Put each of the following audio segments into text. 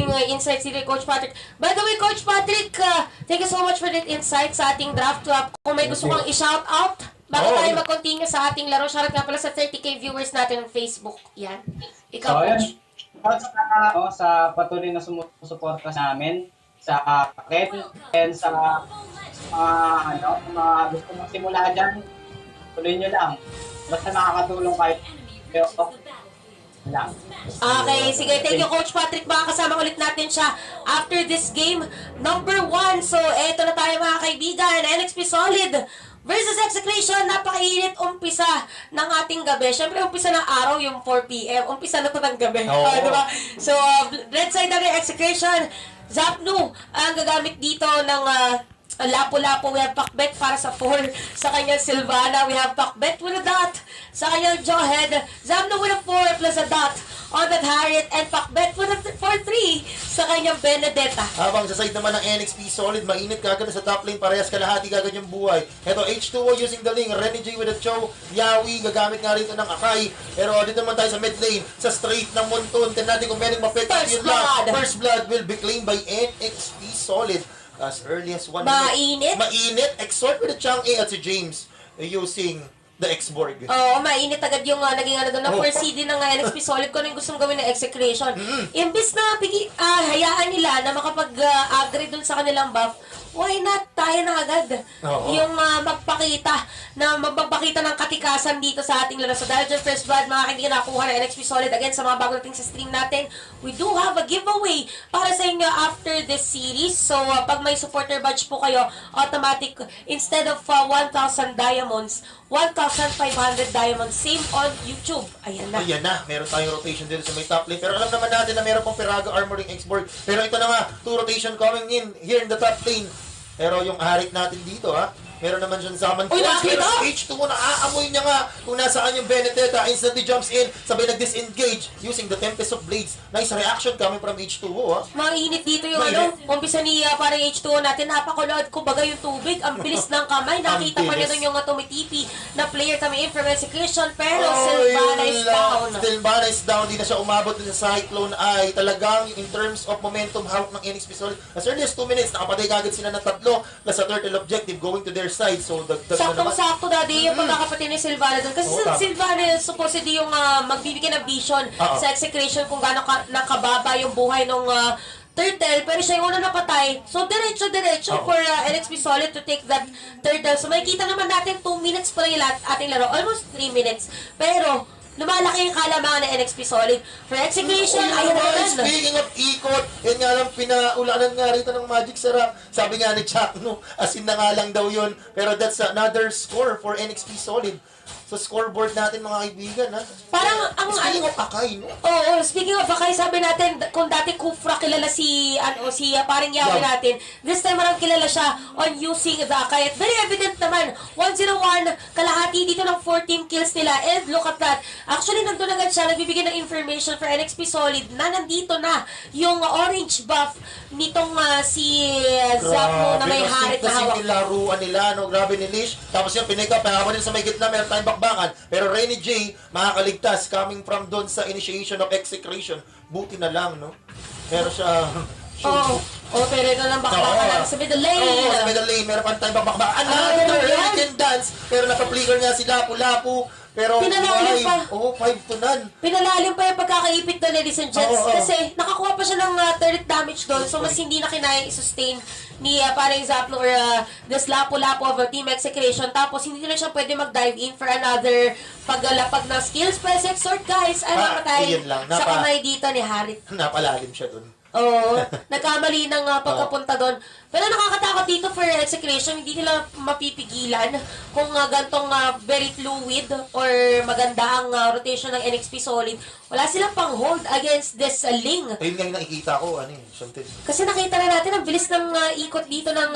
daming insights dito, Coach Patrick. By the way, Coach Patrick, thank you so much for that insight sa ating draft. Kung may gusto kang i-shout out, bago tayo mag-continue sa ating laro, shoutout nga pala sa 30K viewers natin ng Facebook. Yan. Ikaw, Coach. Sa patuloy na sumusuporta sa namin, sa Ken, and sa mga gusto mong simula dyan, tuloy nyo lang. Basta makakatulong kayo. Lang. Okay, sige. Thank you, Coach Patrick. Makakasama ulit natin siya after this game. Number 1. So, eto na tayo mga kaibigan. NXP Solid versus Execration. Napakainit umpisa ng ating gabi. Siyempre, umpisa ng araw yung 4 p.m. Umpisa na to ng gabi. Diba? So, red side na rin Execration. Zapnu ang gagamit dito ng Lapu-Lapu. We have Pakbet para sa 4 sa kanyang Silvana. We have Pakbet with a dot sa kanyang Jawhead. Zapnu with a 4 plus a dot on that Harriet, and Pakbet with a 4-3 sa kanyang Benedetta. Habang sa side naman ng NXP Solid, mainit kagad sa top lane, parehas kalahati kagad yung buhay. Ito, H2O using the link, Renny J with a Cho, Yawi, gagamit nga rito ng Akai. Pero dito naman tayo sa mid lane, sa straight ng Montun. Tignan natin kung meron ma-effective yun lang. First Blood will be claimed by NXP Solid as early as 1 minute. Mainit. Exhort with the Chang'e at si James using the X-Borg. Oo, mainit agad yung naging doon na first CD ng NXP Solid ko na yung gustong gawin ng Execration. Imbis na hayaan nila na makapag-agree dun sa kanilang buff, why not tayo na agad yung magpakita ng katikasan dito sa ating laro. So dahil dyan, First Blood, mga kaibigan, nakuha ng NXP Solid. Again, sa mga bago nating sa stream natin, we do have a giveaway para sa inyo after this series. So pag may supporter badge po kayo, automatic, instead of 1,000 diamonds, 1,500 diamonds. Same on YouTube. Ayan na. Ayan na. Meron tayong rotation dito sa may top lane. Pero alam naman natin na meron pang Peraga Armoring X-Borg. Pero ito na nga, 2 rotation coming in here in the top lane. Pero yung harit natin dito, meron naman siyang Zaman Force. Pero H2 mo, naaamoy niya nga kung nasaan yung Benedetta. Instantly jumps in, sabay nag-disengage using the Tempest of Blades. Nice reaction coming from H2O. Mainit dito yung umpisa ni parang H2O natin. Napakulod, kumbaga yung tubig. Ang bilis ng kamay. Nakita pa niya doon yung tumitipi na player coming in from Execution. Pero Silvana is down. Silvana is down. Di na siya umabot sa Cyclone Eye. Talagang in terms of momentum, hawak ng NXP Solid. As early as 2 minutes, nakapatay kagad sila ng 3 plus a turtle objective going to their side. So, saktong-sakto, Daddy, yung pagkakapatid ni Silvana doon. Kasi Silvana supposedly yung magbibigay ng vision sa Execration kung gaano nakababa yung buhay ng turtle, pero siya yung una napatay. So, diretso for NXP Solid to take that turtle. So, makikita naman natin 2 minutes pa lang yung ating laro. Almost 3 minutes. Pero, lumalaki yung kalamangan ng NXP Solid. For Execution, ayun na. Speaking of ikot, yan nga lang, pinaulanan nga rito ng Magic Sarap. Sabi nga ni Jack, asin na nga lang daw yun. Pero that's another score for NXP Solid. So, scoreboard natin, mga kaibigan, Parang, speaking of Akai, Oo, speaking of Akai, sabi natin, kung dati Kufra kilala si paring Yawi natin, this time marang kilala siya on using the Akai. At very evident naman, 101, kalahati dito ng 14 kills nila. And look at that. Actually, nandun agad siya, nagbibigay ng information for NXP Solid na nandito na yung orange buff nitong si Zapno na may harit na hawak. Grabe, nilaruan nila, grabe ni Lish. Tapos yung pinig up, habang din sa may gitna, meron tayong bakbakan. Pero Renny J, makakaligtas coming from doon sa initiation of Execration. Buti na lang, Pero siya... pero ito lang bakbakan sa middle lane. Sa middle lane, meron pa tayong bakbakan. Another Hurricane Dance. Pero naka-flicker nga si Lapu-Lapu. Pero pinalalim pa. 5 to none. Pinalalim pa yung pagkakaipit doon, ladies and gents. Kasi nakakuha pa siya ng turret damage doon. So mas hindi na kinaya i-sustain ni parang Zapno or this Lapu-Lapu of Team Execration. Tapos hindi na siya pwede mag-dive in for another paglalapag ng skills. Press Exhort, guys. Ay mamatay sa kamay dito ni Harit. Napalalim siya doon. Oo, nagkamali ng pagkapunta doon. Pero nakakatakot dito for Execration, hindi nila mapipigilan kung gantong very fluid or maganda ang rotation ng NXP Solid. Wala silang pang hold against this Ling. Ayun nga yung nakikita ko, something. Kasi nakita na natin ang bilis ng ikot dito ng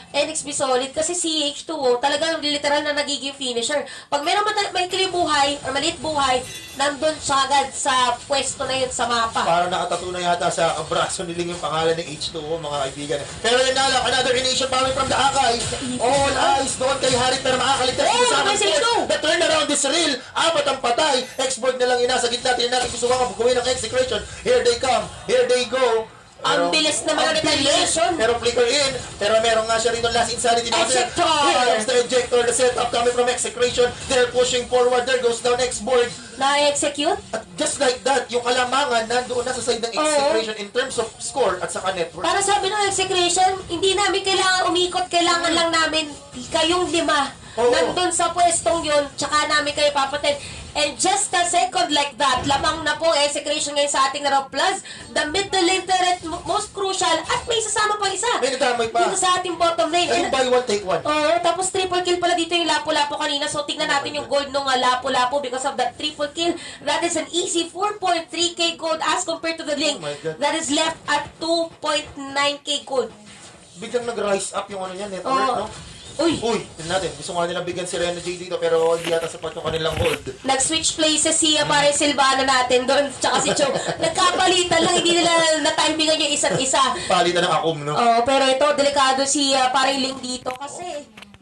NXP Solid kasi si H2O talagang literal na nagiging finisher. Pag meron maikli buhay or maliit buhay, nandun siya agad sa pwesto na yun sa mapa. Parang nakatato na yata sa braso ni Ling yung pangalan ng H2O, mga kaibigan. Pero yun na lang, another initial coming from the Akai. All eyes doon kay Harit pero makakaligtas dito sa akin. The turnaround is real. 4 ang patay. X-Borg na lang inasa gitna. Tingnan natin gusto ka gawin ng Execration. Here they come. Here they go. Ang bilis naman ng retaliation. Pero flicker in. Pero meron nga siya rito last insanity. Ejector! Here comes the ejector. The setup coming from Execration. They're pushing forward. There goes down X-board. Na-execute? At just like that, yung kalamangan nandoon na sa side ng Execration in terms of score at saka network. Para sabi ng execration, hindi namin kailangan umikot, kailangan lang namin kayong 5. Oo. Nandun sa pwestong yun, tsaka namin kayo papatid. And just a second like that, lamang na po execration ngayon sa ating Naro Plus. The middle lane turret, most crucial, at may sasama pa isa. May nadamay pa. Dito sa ating bottom lane. Yung buy one, take one. Oo, tapos triple kill pala dito yung Lapu-Lapu kanina. So, tingnan natin yung gold nung Lapu-Lapu because of that triple kill. That is an easy 4.3k gold as compared to the link. Oh my God. That is left at 2.9k gold. Biglang nag-rise up yung ano niya, network, Oo. no? Uy! Uy, tignan natin. Gusto nga nilang bigyan si Rena J dito pero hindi yata sapat yung kanilang hold. Nag-switch places si pare Silvana natin doon, tsaka si Cho. Nagkapalitan lang, hindi nila na-timingan yung isa't isa. Palitan ng akum, no? Oo, pero ito, delikado si pare Ling dito kasi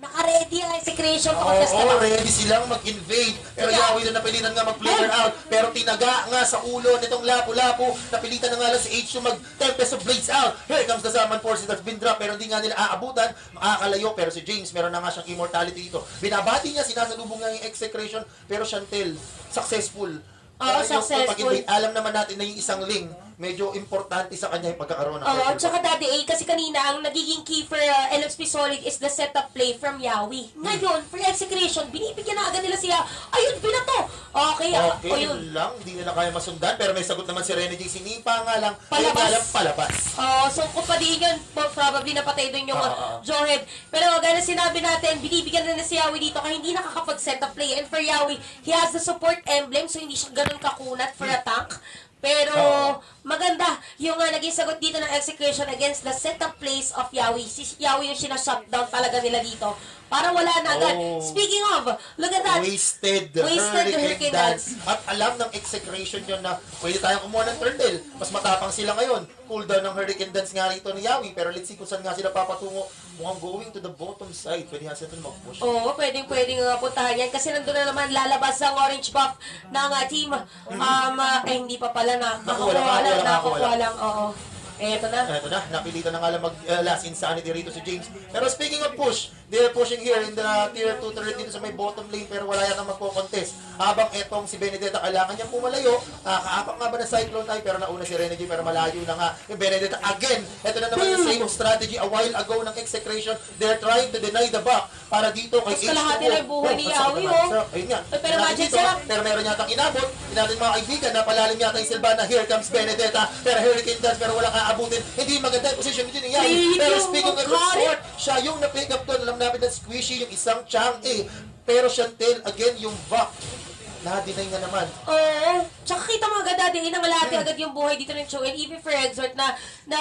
naka-ready ang execration to contest Oo, na. ready silang mag-invade. Pero Yeah. Yawi na napilitan nga mag-flicker out. Pero tinaga nga sa ulo nitong Lapu-Lapu. Napilitan na nga lang si H2 mag-Tempest of Blades out. Here comes the Summon Force that's been dropped. Pero hindi nga nila aabutan. Makakalayo. Pero si James, meron na nga siyang immortality dito. Binabati niya, sinasalubong nga yung execration. Pero Chantel, successful. Oo, Kaya yung successful. pag-invade, alam naman natin na yung isang Ling, medyo importante sa kanya yung pagkakaroon ng Oo, purple tsaka ball. Daddy A, kasi kanina, ang nagiging key for LXP Solid is the setup play from Yawi. Ngayon, for execution, binibigyan na agad nila siya, ayun, binato! Okay, Okay, o yun. yun lang. Hindi nila kaya masundan. Pero may sagot naman si Rene J. Sinipa nga lang. Palabas. Ayun nga lang, palabas. So kung pa din yun, probably napatay doon yung Oo. Jawhead. Pero gaya na sinabi natin, binibigyan na si Yawi dito kaya hindi nakakapag-setup play. And for Yawi, he has the support emblem, so hindi siya ganun kakunat for a tank. Pero maganda yung naging sagot dito ng execution against the setup plays of Yawi. Si Yawi yung sinashutdown talaga nila dito. Para wala na agad. Oh. Speaking of, look at that. Wasted, Wasted Hurricane Dance. At alam ng execration yun na pwede tayong kumuha ng turtle. Mas matapang sila ngayon. Cooldown ng Hurricane Dance nga rito ni Yawi. Pero let's see kung saan nga sila papatungo. Mukhang going to the bottom side. Pwede nga sila mag-push. Oo, pwedeng puntahan yan. Kasi nandun na naman lalabas ang orange buff ng team. Hindi pa pala na. Nakakuha lang. Oo. Eto na. Ito na, napilitan na nga lang mag-last insanity rito si James. Pero speaking of push, they are pushing here in the tier 2 turret dito sa may bottom lane pero wala yata magpo-contest. Habang etong si Benedetta kailangan niyang pumalayo. Kaapak nga ba na Cyclone tayo pero nauna si Renegade pero malayo na nga yung Benedetta. Again, ito na naman yung same strategy a while ago ng execration. They're trying to deny the back para dito kay Mas kalahati na yung buhay ni Yawi, Ayun nga. Pero Natin imagine dito, sila. pero meron yatang inabot. Natin mga kaibigan, napalalim yata yung Silvana. Here comes Benedetta. Pero Hurricane Dance, pero wala kaabutin. Hindi maganda yung position nito ni Yawi. Ay, Pero yung speaking of magkari. short, siya yung na-pick up doon. Alam namin na squishy yung isang Chang-A. Pero Chantel, again, yung back. Na-deny nga naman. Oo. Tsaka kita mo agad, Daddy, nangalati agad yung buhay dito ng Cho. And even for Exort na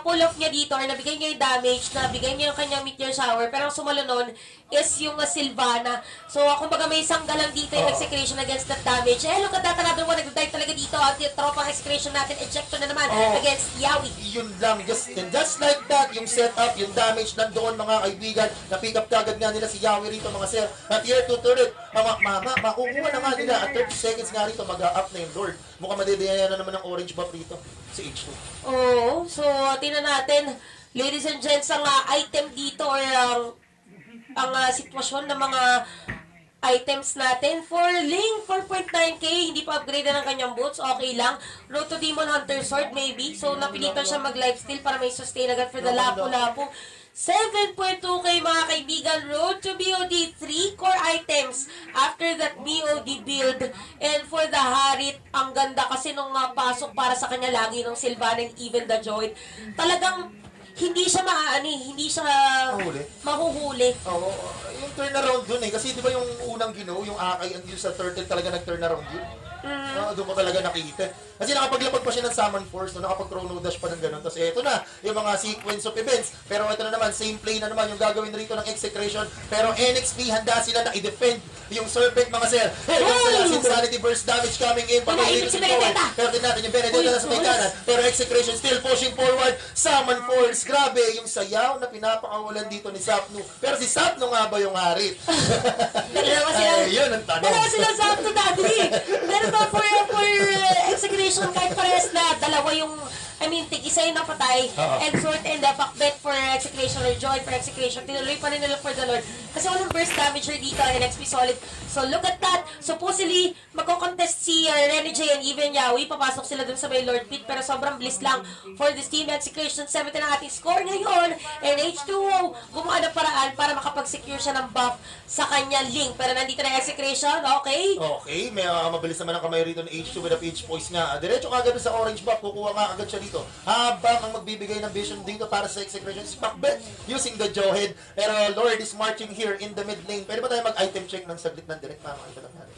pull off niya dito or nabigay niya yung damage, nabigay niya yung kanyang meteor shower. Pero ang sumalo nun is yung Silvana. So, kumbaga may sangga lang dito yung execution against that damage. Look at that, another one, nag-dive talaga dito. At yung tropang execution natin, ejector na naman against Yawi. Yun lang, just like that, yung setup, yung damage nandoon mga kaibigan, na-pick up kagad nga nila si Yawi rito mga sir. At tier 2 turret, makukuha na nga nila at 30 seconds nga rito, mag-up na yung Lord. Mukhang madidaya na naman ng orange buff rito, si H2. Oo. So, tingnan natin, ladies and gents, ang item dito or ang sitwasyon ng mga items natin. For Ling, 4.9k, hindi pa upgrade ng kanyang boots, okay lang. Road to Demon Hunter Sword, maybe. So, napilitan siya mag-lifesteal para may sustain agad for the Lapu-Lapu. 7.2k mga kaibigan, Road to BOD, 3 core items after that BOD build. And for the Harit, ang ganda kasi nung pasok para sa kanya lagi nung Sylvan and even the Joy. Talagang hindi siya hindi siya mahuhuli. Oo, yung turnaround dun kasi di ba yung unang yung Akay, yung sa turtle talaga nag-turnaround yun. Doon ko talaga nakita. Kasi nakapaglapag pa siya ng Summon Force, nakapag-chrono dash pa ng ganun. Tapos eto na, yung mga sequence of events. Pero ito na naman, same play na naman yung gagawin rito ng execration. Pero NXP, handa sila na i-defend yung Serpent mga sir. Here comes the last insanity burst damage coming in. Naipit si Benedetta. Pero tignan natin yung Benedetta na sa may kanan. Pero execration still pushing forward. Summon Force, grabe yung sayaw na pinapakawalan dito ni Sapno. Pero si Sapno nga ba yung harit? Ayun ang tanong. Dalawa sila sa to Daddy. Pero for execution, kahit parehas na dalawa yung I mean, tig-isa yung napatay, Oo. and Sword and the Pakbet for execution or join for execution. Tinuloy pa rin nila for the Lord. Kasi walang burst damager dito ang NXP Solid. So look at that. Supposedly, magko-contest si Renny J and even Yawi. Papasok sila dun sa may Lord Pit, pero sobrang bliss lang for this team. Execution 70 ang ating score ngayon. And H2O, gumawa ng paraan para makapag-secure siya ng buff sa kanyang link. Pero nandito na execution, okay? Okay, may mabilis naman ang kamay rito ng H2 with a Peach Poise nga. Diretso kagad sa orange buff, kukuha nga agad siya dito. Habang ang magbibigay ng vision dito para sa execution is Pakbet using the Jawhead. Pero Lord is marching here in the mid lane. Pwede ba tayo mag-item check ng saglit ng direct? Para makita lang natin.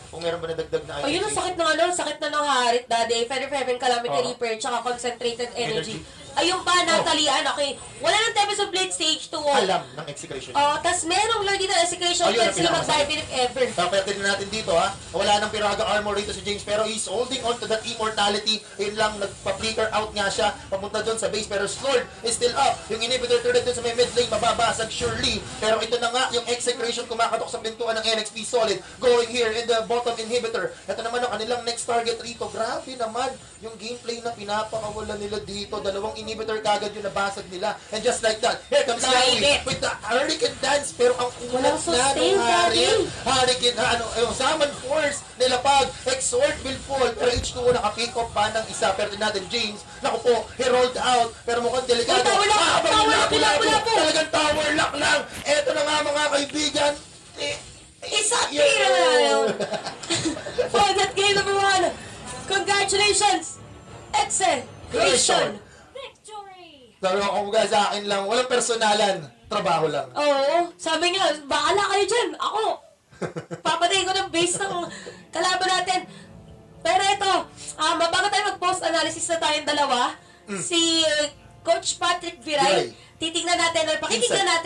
Kung meron ba nadagdag na item Ayun ang check? sakit ng ano, sakit na ng Harit, Daddy. Feather Heaven, Calamity Oo. Reaper, tsaka Concentrated Energy. Energy. Ayun pa, natalian. Okay. Wala ng Tempest of Blade Stage 2. Alam ng execution. Tas merong Lord dito na execution. Ayun, Pwede sila ang mag-dive in if ever. Papayatin na natin dito ha. Wala nang Piraga armor rito si James pero he's holding on to that immortality. Yun lang, nagpa-flicker out nga siya. Papunta dun sa base pero Slord is still up. Yung inhibitor turret dun sa may mid lane, mababasag surely. Pero ito na nga, yung execution kumakatok sa pintuan ng NXP Solid. Going here in the bottom inhibitor. Ito naman ang kanilang next target rito. Grabe naman yung gameplay na pinapakawala nila dito. Dalawang inhibitor kagad yung nabasag nila. And just like that, here comes Yawi Naibit. with the Hurricane Dance. Pero ang ulat Walang na sustain, nung Daddy. Hurricane, yung Summon Force, nilapag, Exhort will fall, pero H2O naka-pick up pa ng isa. Pero din natin, James, naku po, he rolled out, pero mukhang delikado. Uy, tower lock! Habang Tower lock! labo-labo, Labo-labo! talagang tower lock lang. Eto na nga mga kaibigan. Isa tira na yun. For that game number 1. Congratulations! Execution! Pero kung sa akin lang, walang personalan, trabaho lang. Oo. Sabi niya, bahala kayo dyan. Ako. Papatay ko ng base ng kalaban natin. Pero ito, bago tayo mag-post analysis na tayong dalawa, si Coach Patrick Viray, Viray. titignan natin, or pakikinggan Insight. natin